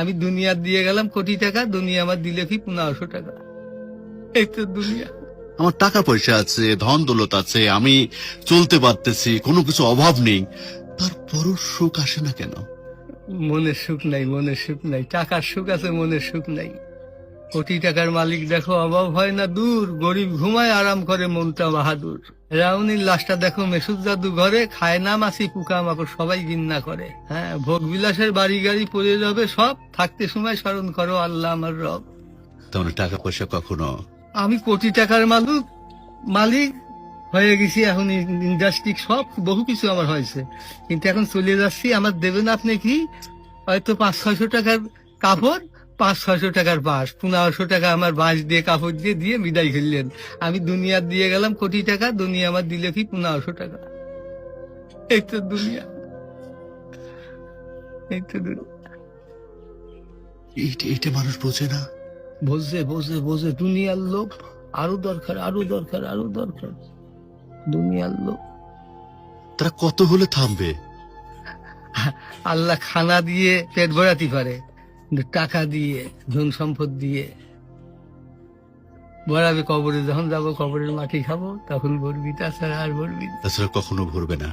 আমি দুনিয়া দিয়ে গেলাম কোটি টাকা, দুনিয়া আমার দিলে কি 1500 টাকা। এই তো দুনিয়া। আমার টাকা পয়সা আছে, ধন দৌলত আছে, আমি চলতে পারতেছি, কোনো কিছু অভাব নেই, তারপরও সুখ আসে না কেন? মনের সুখ নাই, মনের সুখ নাই। টাকার সুখ আছে, মনের সুখ নাই। কোটি টাকার মালিক দেখো অভাব হয় না দূর, গরিব ঘুমায় আরাম করে মনটা বাহাদুর। রাউনির লাশটা দেখো মেসুদ জাদু ঘরে, খায় না মাছি পোকা মাকড় সবাই ঘৃণা করে। হ্যাঁ, ভোগ বিলাসের বাড়ি গাড়ি পড়ে যাবে সব, থাকতে সময় স্মরণ করো আল্লাহ আমার রব। তাহলে টাকা পয়সা কখনো? আমি কোটি টাকার মালিক হয়ে গেছি, এখন ইন্ডাস্ট্রি সব বহু কিছু আমার হয়েছে, কিন্তু এখন চলে যাচ্ছি। আমার দেবেন আপনি কি? হয়তো 500-600 টাকার কাপড়, 500-600 টাকার বাঁশ, 1500 টাকা আমার বাঁশ দিয়ে কাপড় দিয়ে দিয়ে বিদায় করলেন। আমি দুনিয়া দিয়ে গেলাম কোটি টাকা, দুনিয়া আমার দিলে কি 1500 টাকা। এই তো দুনিয়া, এই তো দুনিয়া। এইটা মানুষ বোঝে না। বোঝে বোঝে বোঝে, দুনিয়ার লোভ। আরো দরকার, আরো দরকার, আরো দরকার, দুনিয়ার লোভ। তারা কত হলে থামবে? আল্লাহ খানা দিয়ে পেট ভরাতে পারে, কিন্তু টাকা দিয়ে, ধন সম্পদ দিয়ে ভরাবে। কবরে যখন যাবো, কবরের মাটি খাবো, তখন ভরবি, তাছাড়া আর ভরবি না। তাছাড়া কখনো ভরবে না।